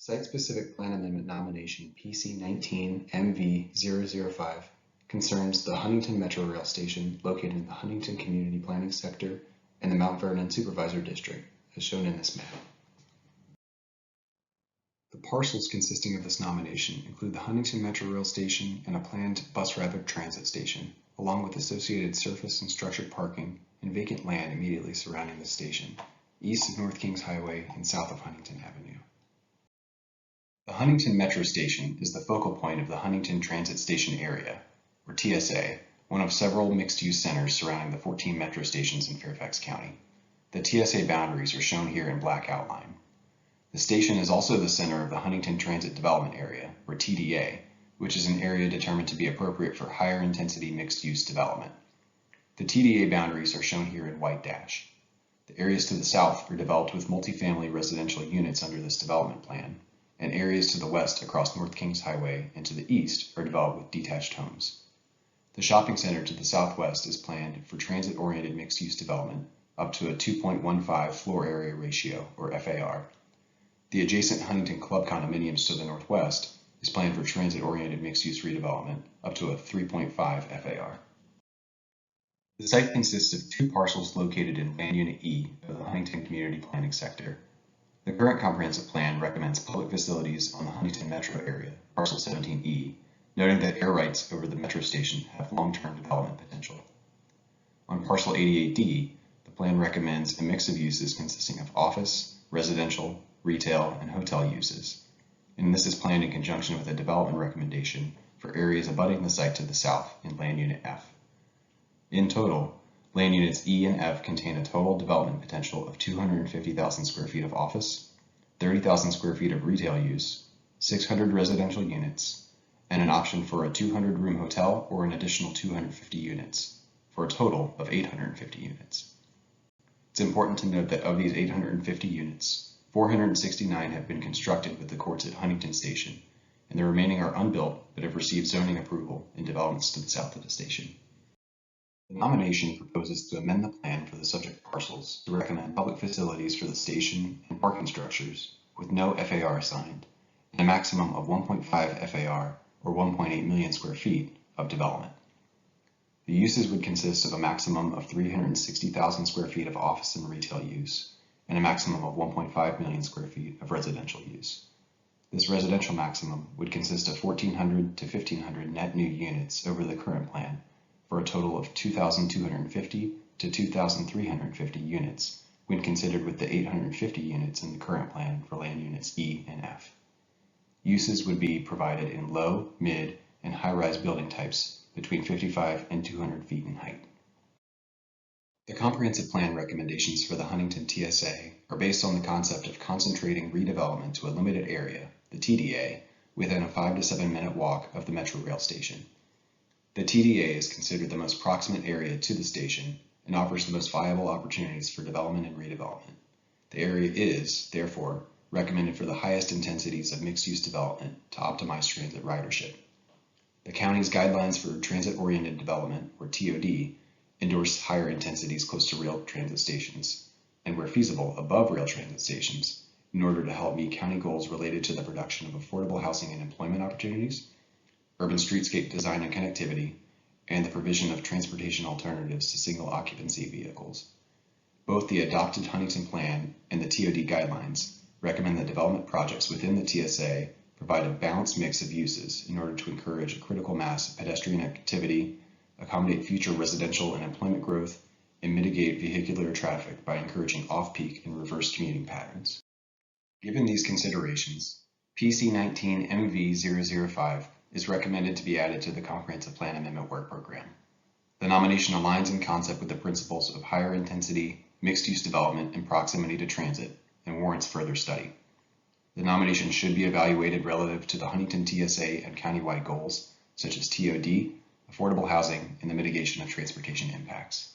Site-specific plan amendment nomination PC19MV005 concerns the Huntington Metro Rail Station located in the Huntington Community Planning Sector and the Mount Vernon Supervisor District, as shown in this map. The parcels consisting of this nomination include the Huntington Metro Rail Station and a planned bus rapid transit station, along with associated surface and structured parking and vacant land immediately surrounding the station, east of North Kings Highway and south of Huntington Avenue. The Huntington Metro Station is the focal point of the Huntington Transit Station Area, or TSA, one of several mixed-use centers surrounding the 14 metro stations in Fairfax County. The TSA boundaries are shown here in black outline. The station is also the center of the Huntington Transit Development Area, or TDA, which is an area determined to be appropriate for higher intensity mixed-use development. The TDA boundaries are shown here in white dash. The areas to the south are developed with multifamily residential units under this development plan, and areas to the west across North Kings Highway and to the east are developed with detached homes. The shopping center to the southwest is planned for transit-oriented mixed-use development up to a 2.15 floor area ratio, or FAR. The adjacent Huntington Club condominiums to the northwest is planned for transit-oriented mixed-use redevelopment up to a 3.5 FAR. The site consists of two parcels located in Land Unit E of the Huntington Community Planning Sector. The current comprehensive plan recommends public facilities on the Huntington Metro area, parcel 17E, noting that air rights over the metro station have long-term development potential. On parcel 88D, the plan recommends a mix of uses consisting of office, residential, retail, and hotel uses, and this is planned in conjunction with a development recommendation for areas abutting the site to the south in Land Unit F. In total, Land Units E and F contain a total development potential of 250,000 square feet of office, 30,000 square feet of retail use, 600 residential units, and an option for a 200-room hotel or an additional 250 units, for a total of 850 units. It's important to note that of these 850 units, 469 have been constructed with the courts at Huntington Station, and the remaining are unbuilt but have received zoning approval in developments to the south of the station. The nomination proposes to amend the plan for the subject parcels to recommend public facilities for the station and parking structures with no FAR assigned and a maximum of 1.5 FAR or 1.8 million square feet of development. The uses would consist of a maximum of 360,000 square feet of office and retail use and a maximum of 1.5 million square feet of residential use. This residential maximum would consist of 1,400 to 1,500 net new units over the current plan, for a total of 2,250 to 2,350 units when considered with the 850 units in the current plan for Land Units E and F. Uses would be provided in low, mid, and high-rise building types between 55 and 200 feet in height. The comprehensive plan recommendations for the Huntington TSA are based on the concept of concentrating redevelopment to a limited area, the TDA, within a 5 to 7 minute walk of the Metro Rail Station. The TDA is considered the most proximate area to the station and offers the most viable opportunities for development and redevelopment. The area is, therefore, recommended for the highest intensities of mixed-use development to optimize transit ridership. The county's guidelines for transit-oriented development, or TOD, endorse higher intensities close to rail transit stations, and where feasible, above rail transit stations, in order to help meet county goals related to the production of affordable housing and employment opportunities, urban streetscape design and connectivity, and the provision of transportation alternatives to single occupancy vehicles. Both the adopted Huntington Plan and the TOD guidelines recommend that development projects within the TSA provide a balanced mix of uses in order to encourage a critical mass of pedestrian activity, accommodate future residential and employment growth, and mitigate vehicular traffic by encouraging off-peak and reverse commuting patterns. Given these considerations, PC19MV005 is recommended to be added to the Comprehensive Plan Amendment Work Program. The nomination aligns in concept with the principles of higher intensity, mixed-use development, and proximity to transit, and warrants further study. The nomination should be evaluated relative to the Huntington TSA and countywide goals, such as TOD, affordable housing, and the mitigation of transportation impacts.